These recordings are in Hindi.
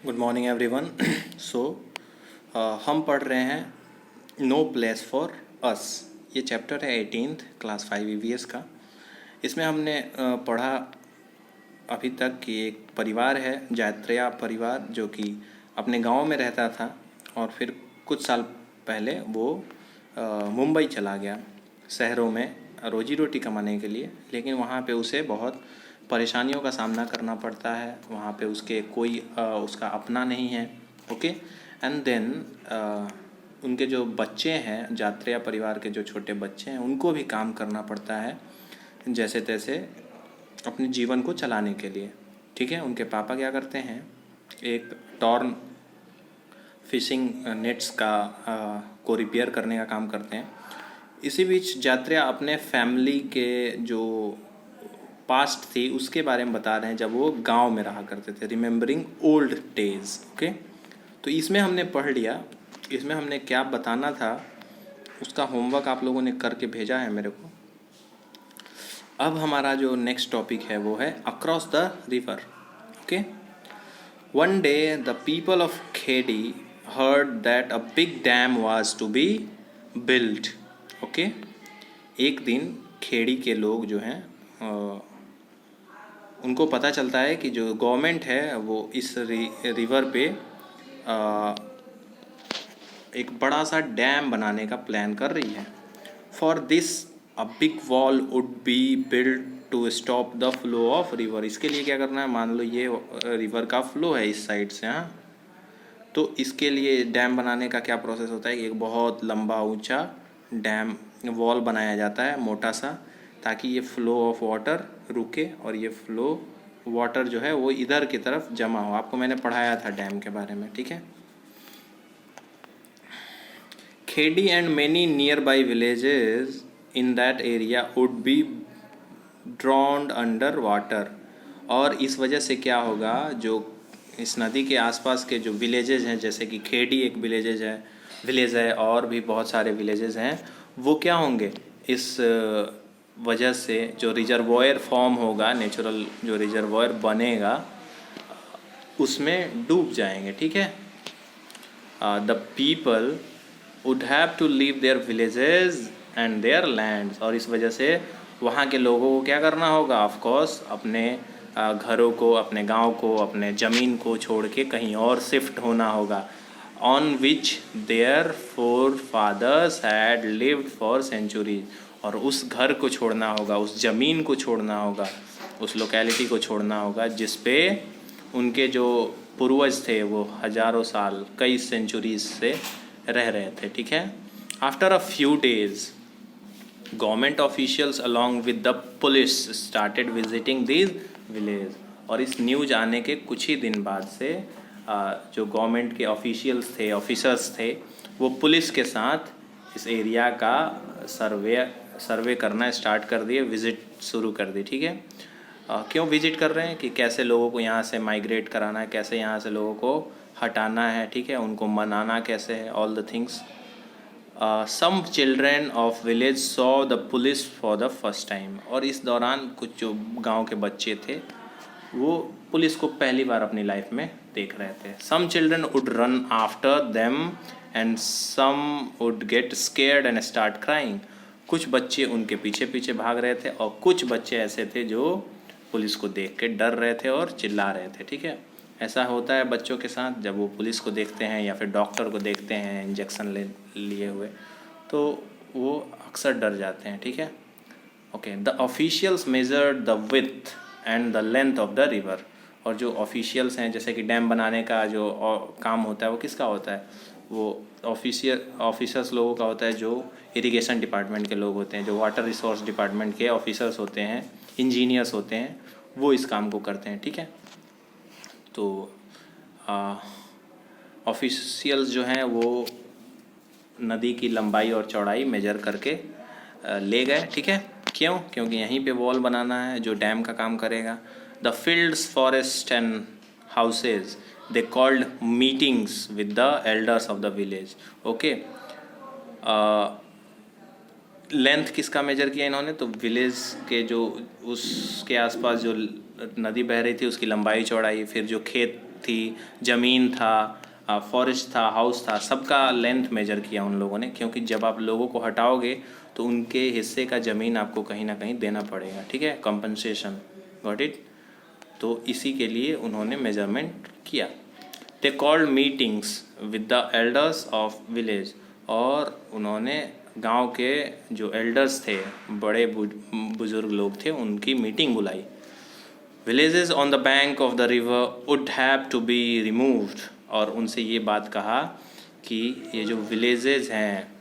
Good morning everyone. सो हम पढ़ रहे हैं नो प्लेस फॉर अस। ये चैप्टर है 18th क्लास 5 ईवीएस का। इसमें हमने पढ़ा अभी तक कि एक परिवार है जात्रेया परिवार, जो कि अपने गांव में रहता था और फिर कुछ साल पहले वो मुंबई चला गया शहरों में रोजी रोटी कमाने के लिए। लेकिन वहाँ पे उसे बहुत परेशानियों का सामना करना पड़ता है। वहाँ पे उसके कोई उसका अपना नहीं है। ओके, एंड देन उनके जो बच्चे हैं, जात्रेया परिवार के जो छोटे बच्चे हैं, उनको भी काम करना पड़ता है जैसे तैसे अपने जीवन को चलाने के लिए। ठीक है, उनके पापा क्या करते हैं, एक टॉर्न फिशिंग नेट्स का को रिपेयर करने का काम करते हैं। इसी बीच जात्रेया अपने फैमिली के जो पास्ट थी उसके बारे में बता रहे हैं, जब वो गांव में रहा करते थे, रिमेम्बरिंग ओल्ड डेज। ओके, तो इसमें हमने पढ़ लिया। इसमें हमने क्या बताना था उसका होमवर्क आप लोगों ने करके भेजा है मेरे को। अब हमारा जो नेक्स्ट टॉपिक है वो है across the river. Okay, one day the people of Khedi heard that a big dam was to be built. Okay, एक दिन खेड़ी के लोग जो हैं उनको पता चलता है कि जो गवर्नमेंट है वो इस रिवर पे एक बड़ा सा डैम बनाने का प्लान कर रही है। For this a big wall would be build to stop the flow of river. इसके लिए क्या करना है, मान लो ये रिवर का फ्लो है इस साइड से, हाँ, तो इसके लिए डैम बनाने का क्या प्रोसेस होता है कि एक बहुत लंबा ऊंचा डैम वॉल बनाया जाता है मोटा सा, ताकि ये फ्लो ऑफ वाटर रुके और ये फ्लो वाटर जो है वो इधर की तरफ जमा हो। आपको मैंने पढ़ाया था डैम के बारे में, ठीक है। Khedi and many nearby villages in that area would be drowned under water. और इस वजह से क्या होगा, जो इस नदी के आसपास के जो विलेजेस हैं, जैसे कि खेड़ी एक विलेज है और भी बहुत सारे विलेजेस हैं, वो क्या होंगे, इस वजह से जो रिजर्वॉयर फॉर्म होगा, नेचुरल जो रिजर्वॉयर बनेगा उसमें डूब जाएंगे। ठीक है, the people would have to leave their villages and their lands. और इस वजह से वहाँ के लोगों को क्या करना होगा, ऑफ कोर्स अपने घरों को, अपने गांव को, अपने ज़मीन को छोड़ के कहीं और शिफ्ट होना होगा। On which their forefathers had lived for centuries. और उस घर को छोड़ना होगा, उस ज़मीन को छोड़ना होगा, उस लोकेलिटी को छोड़ना होगा जिस पे उनके जो पूर्वज थे वो हज़ारों साल, कई सेंचुरीज से रह रहे थे। ठीक है, after a few days government officials along with the police started visiting this village. और इस न्यूज आने के कुछ ही दिन बाद से जो गवर्नमेंट के ऑफिसर्स थे, वो पुलिस के साथ इस एरिया का सर्वे करना स्टार्ट कर दिए, विज़िट शुरू कर दी। ठीक है, क्यों विज़िट कर रहे हैं कि कैसे लोगों को यहाँ से माइग्रेट कराना है, कैसे यहाँ से लोगों को हटाना है, ठीक है, उनको मनाना कैसे है, all the things. Some children of village saw the police for the first time. और इस दौरान कुछ जो गांव के बच्चे थे वो पुलिस को पहली बार अपनी लाइफ में देख रहे थे। Some children would run after them and some would get scared and start crying. कुछ बच्चे उनके पीछे पीछे भाग रहे थे और कुछ बच्चे ऐसे थे जो पुलिस को देख के डर रहे थे और चिल्ला रहे थे। ठीक है, ऐसा होता है बच्चों के साथ, जब वो पुलिस को देखते हैं या फिर डॉक्टर को देखते हैं इंजेक्शन लिए हुए, तो वो अक्सर डर जाते हैं। ठीक है, okay, the officials measured the width and the length of the river. और जो ऑफिशियल्स हैं, जैसे कि डैम बनाने का जो काम होता है वो किसका होता है, वो ऑफिसर्स लोगों का होता है, जो इरिगेशन डिपार्टमेंट के लोग होते हैं, जो वाटर रिसोर्स डिपार्टमेंट के ऑफिसर्स होते हैं, इंजीनियर्स होते हैं, वो इस काम को करते हैं। ठीक है, तो ऑफिशियल्स जो हैं वो नदी की लंबाई और चौड़ाई मेजर करके ले गए। ठीक है, क्यों, क्योंकि यहीं पे वॉल बनाना है जो डैम का काम करेगा। The fields, forest and houses they called meetings with the elders of the village. Okay, length किसका मेजर किया इन्होंने, तो विलेज के जो उसके आसपास जो नदी बह रही थी उसकी लंबाई चौड़ाई, फिर जो खेत थी, ज़मीन था, फॉरेस्ट था, हाउस था, सबका लेंथ मेजर किया उन लोगों ने, क्योंकि जब आप लोगों को हटाओगे तो उनके हिस्से का ज़मीन आपको कहीं ना कहीं देना पड़ेगा, ठीक है, कंपनसेशन। Got it? तो इसी के लिए उन्होंने मेजरमेंट किया। They called meetings with the elders of village, और उन्होंने गांव के जो एल्डर्स थे, बड़े बुजुर्ग लोग थे, उनकी मीटिंग बुलाई। Villages on the bank of the river would have to be removed, और उनसे ये बात कहा कि ये जो विलेजेस हैं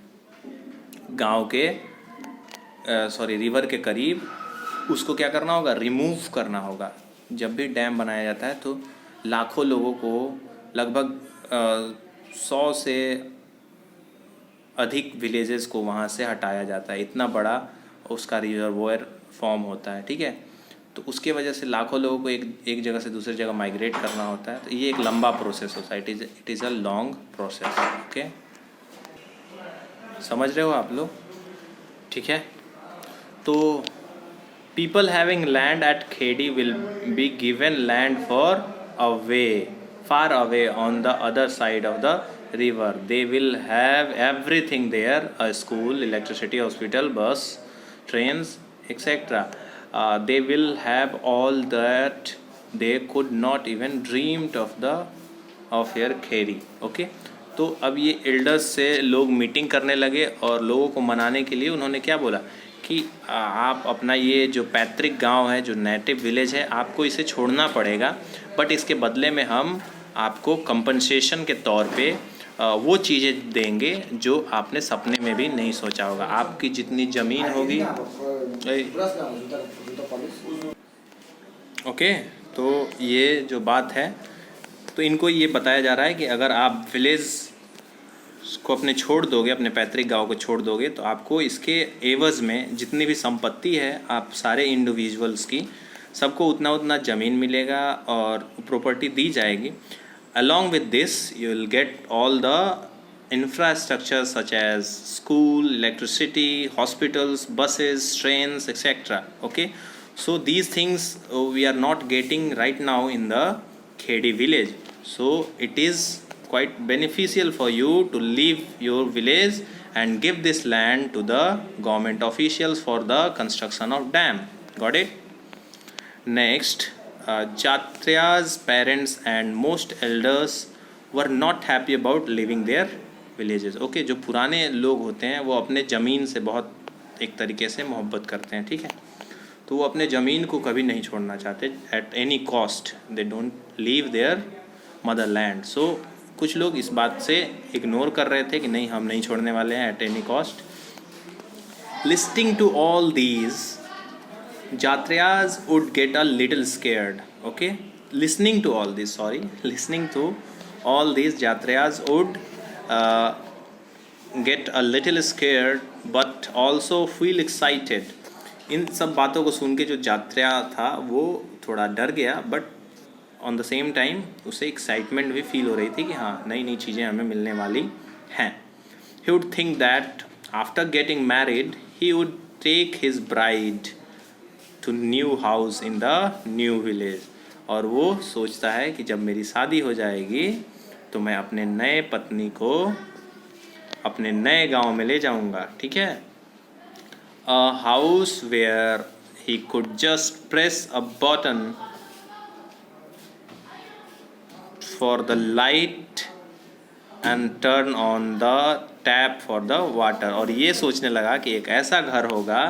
गांव के रिवर के करीब, उसको क्या करना होगा, रिमूव करना होगा। जब भी डैम बनाया जाता है तो लाखों लोगों को, लगभग 100 से अधिक विलेजेस को वहाँ से हटाया जाता है, इतना बड़ा उसका रिजर्वोयर फॉर्म होता है, ठीक है। तो उसके वजह से लाखों लोगों को एक जगह से दूसरी जगह माइग्रेट करना होता है। तो ये एक लंबा प्रोसेस होता है, it is a long process. Okay, समझ रहे हो आप लोग? ठीक है। तो people having land at Khedi will be given land far away on the other side of the river. They will have everything there: a school, electricity, hospital, bus, trains, etc. They will have all that they could not even dreamed of here Khedi. Okay, तो अब ये एल्डर्स से लोग मीटिंग करने लगे, और लोगों को मनाने के लिए उन्होंने क्या बोला कि आप अपना ये जो पैतृक गांव है, जो नेटिव विलेज है, आपको इसे छोड़ना पड़ेगा, बट इसके बदले में हम आपको कंपनसेशन के तौर पे वो चीज़ें देंगे जो आपने सपने में भी नहीं सोचा होगा। आपकी जितनी ज़मीन होगी। ओके, तो ये जो बात है, तो इनको ये बताया जा रहा है कि अगर आप विलेज को अपने छोड़ दोगे, अपने पैतृक गांव को छोड़ दोगे, तो आपको इसके एवज़ में जितनी भी संपत्ति है आप सारे इंडिविजुअल्स की, सबको उतना उतना ज़मीन मिलेगा और प्रॉपर्टी दी जाएगी। Along with this you will get all the infrastructure such as school, electricity, hospitals, buses, trains, etcetera. Okay, so these things we are not getting right now in the Khedi village, so it is quite beneficial for you to leave your village and give this land to the government officials for the construction of dam. Got it? Next, Jatriya's parents and most elders were not happy about leaving their villages. Okay, जो पुराने लोग होते हैं वो अपने ज़मीन से बहुत एक तरीके से मोहब्बत करते हैं, ठीक है, तो वो अपने ज़मीन को कभी नहीं छोड़ना चाहते at any cost. They don't leave their motherland. So कुछ लोग इस बात से इग्नोर कर रहे थे कि नहीं, हम नहीं छोड़ने वाले हैं at any cost. Listing to all these Jatriya's would get a little scared. Okay, listening to all this, listening to all these Jatriya's would get a little scared but also feel excited. इन सब बातों को सुन के जो जात्रिया था वो थोड़ा डर गया, but on the same time उसे एक्साइटमेंट भी फील हो रही थी कि हाँ, नई नई चीज़ें हमें मिलने वाली हैं। He would think that after getting married he would take his bride to new house in the new village. और वो सोचता है कि जब मेरी शादी हो जाएगी तो मैं अपने नए पत्नी को अपने नए गांव में ले जाऊंगा, ठीक है। A house where he could just press a button for the light and turn on the tap for the water। और ये सोचने लगा कि एक ऐसा घर होगा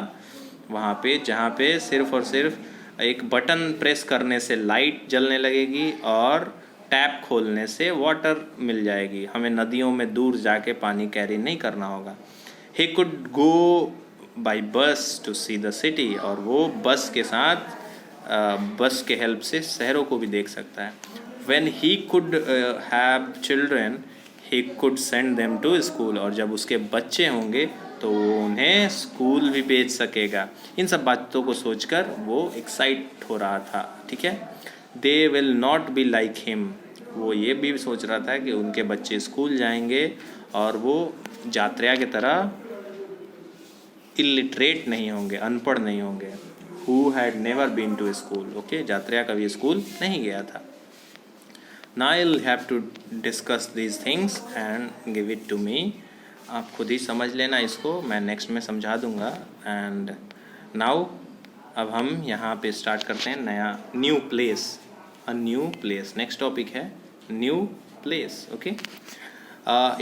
वहाँ पे जहाँ पे सिर्फ और सिर्फ एक बटन प्रेस करने से लाइट जलने लगेगी और टैप खोलने से वाटर मिल जाएगी, हमें नदियों में दूर जाके पानी कैरी नहीं करना होगा। He could go by bus to see the city. और वो बस के साथ बस के हेल्प से शहरों को भी देख सकता है। When he could have children he could send them to school. और जब उसके बच्चे होंगे तो वो उन्हें स्कूल भी भेज सकेगा। इन सब बातों को सोचकर वो एक्साइट हो रहा था, ठीक है। They will not be like him. वो ये भी सोच रहा था कि उनके बच्चे स्कूल जाएंगे और वो जात्रिया की तरह इलिटरेट नहीं होंगे, अनपढ़ नहीं होंगे। Who had never been to school. Okay, Jatriya कभी स्कूल नहीं गया था। Now you'll have to discuss these things and give it to me. आप खुद ही समझ लेना इसको, मैं नेक्स्ट में समझा दूँगा. एंड नाउ अब हम यहाँ पे स्टार्ट करते हैं नया new place. A new place next topic है, new place. Okay.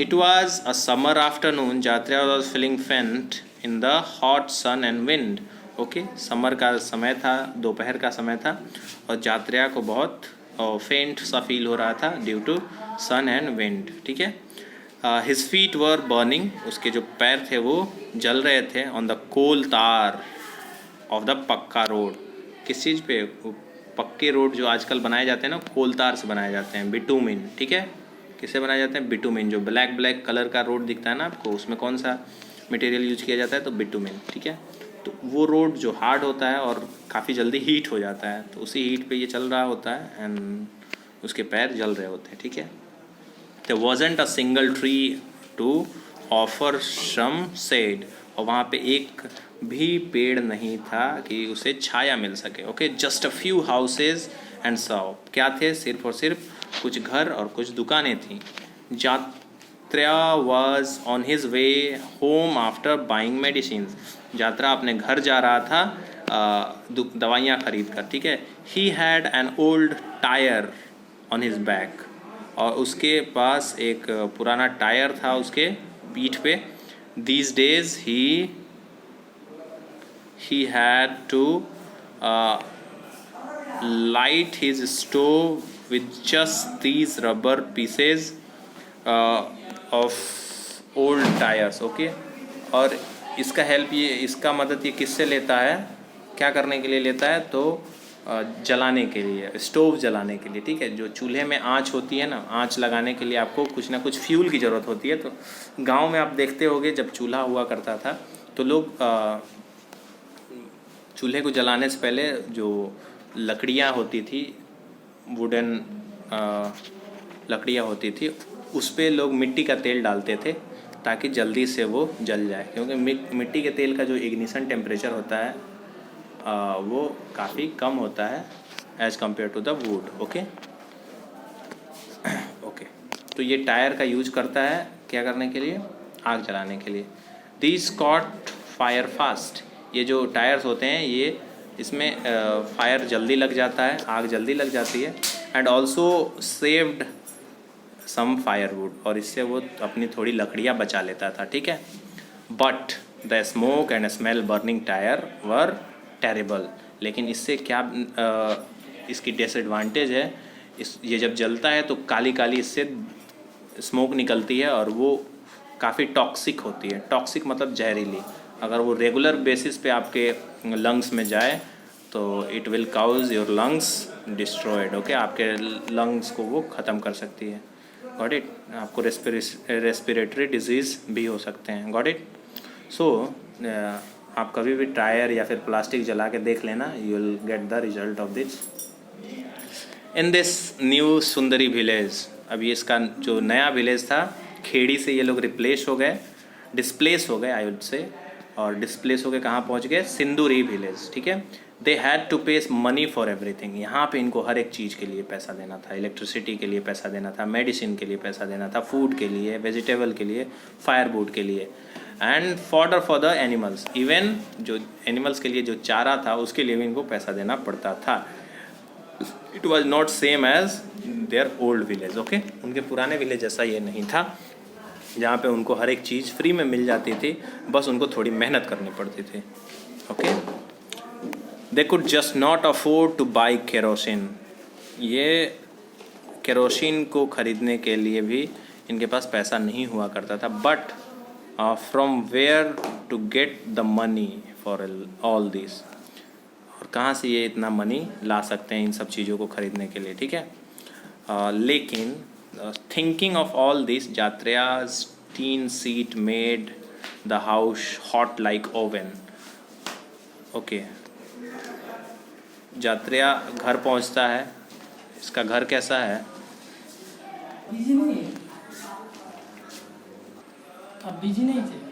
It was a summer afternoon. Jatria was feeling faint in the hot sun and wind. Okay, summer का समय था, दोपहर का समय था और जात्रिया को बहुत फेंट सा फील हो रहा था due to sun and wind. ठीक है. His feet were burning. उसके जो पैर थे वो जल रहे थे. ऑन द कोल तार ऑफ द पक्का रोड. किस चीज़ पे? पक्के रोड जो आजकल बनाए जाते हैं ना, कोल तार से बनाए जाते हैं, बिटुमिन. ठीक है. किससे बनाए जाते हैं? बिटुमिन. जो ब्लैक ब्लैक कलर का रोड दिखता है ना आपको, उसमें कौन सा मटेरियल यूज किया जाता है? तो बिटुमिन. ठीक है. तो वो रोड जो हार्ड होता है और काफ़ी जल्दी हीट हो जाता है, तो उसी हीट पे ये चल रहा होता है एंड उसके पैर जल रहे होते हैं. ठीक है. There wasn't a single tree to offer some shade. और वहाँ पे एक भी पेड़ नहीं था कि उसे छाया मिल सके. Okay. Just a few houses and shop. क्या थे? सिर्फ और सिर्फ कुछ घर और कुछ दुकानें थीं. Jatra was on his way home after buying medicine. Jatra अपने घर जा रहा था दवाइयाँ खरीद कर. ठीक है. He had an old tyre on his back. और उसके पास एक पुराना टायर था उसके पीठ पे. These days he had to light his stove with just these rubber pieces of old tyres. Okay. और इसका हेल्प इसका मदद ये किससे लेता है? क्या करने के लिए लेता है? तो जलाने के लिए, स्टोव जलाने के लिए. ठीक है. जो चूल्हे में आँच होती है ना, आँच लगाने के लिए आपको कुछ ना कुछ फ्यूल की ज़रूरत होती है. तो गांव में आप देखते होंगे जब चूल्हा हुआ करता था तो लोग चूल्हे को जलाने से पहले जो लकड़ियाँ होती थी, वुडन लकड़ियाँ होती थी, उस पर लोग मिट्टी का तेल डालते थे ताकि जल्दी से वो जल जाए. क्योंकि मिट्टी के तेल का जो इग्निशन टेम्परेचर होता है वो काफ़ी कम होता है as compared to the wood. Okay. Okay. तो ये टायर का यूज करता है क्या करने के लिए? आग जलाने के लिए. This cot fire fast. ये जो टायर्स होते हैं ये, इसमें फायर जल्दी लग जाता है, आग जल्दी लग जाती है. And also saved some firewood. और इससे वो अपनी थोड़ी लकड़ियाँ बचा लेता था. ठीक है. But the smoke and smell burning tyre were terrible. लेकिन इससे क्या इसकी डिसएडवांटेज है? ये जब जलता है तो काली काली इससे स्मोक निकलती है और वो काफ़ी टॉक्सिक होती है. टॉक्सिक मतलब जहरीली. अगर वो रेगुलर बेसिस पे आपके लंग्स में जाए तो it will cause your lungs destroyed. Okay. आपके लंग्स को वो ख़त्म कर सकती है. Got it. आपको रेस्पिरेटरी डिजीज़ भी हो सकते हैं. Got it. सो आप कभी भी टायर या फिर प्लास्टिक जला के देख लेना, you will get the result of this. In this new Sundari village. अभी इसका जो नया विलेज था, खेड़ी से ये लोग डिस्प्लेस हो गए आई वुड से. और डिस्प्लेस हो गए कहाँ पहुँच गए? सिंदूरी विलेज. ठीक है. दे हैड टू पे मनी फॉर एवरीथिंग. यहाँ पे इनको हर एक चीज़ के लिए पैसा देना था. इलेक्ट्रिसिटी के लिए पैसा देना था, मेडिसिन के लिए पैसा देना था, फूड के लिए, वेजिटेबल के लिए, फायरवुड के लिए, and fodder for the animals. Even जो एनिमल्स के लिए जो चारा था उसके लिए भी इनको पैसा देना पड़ता था. It was not same as their old village. Okay. उनके पुराने विलेज जैसा ये नहीं था जहाँ पे उनको हर एक चीज़ फ्री में मिल जाती थी, बस उनको थोड़ी मेहनत करनी पड़ती थी. Okay. They could just not afford two by kerosene. ये केरोसिन को ख़रीदने के लिए भी इनके पास पैसा नहीं हुआ करता था. But from where to get the money for all this. और कहाँ से ये इतना मनी ला सकते हैं इन सब चीज़ों को ख़रीदने के लिए. ठीक है. लेकिन thinking of all this, Jatriya's tin sheet made the house hot like oven. Okay. Jatriya घर पहुंचता है. इसका घर कैसा है? बिजी नहीं थे.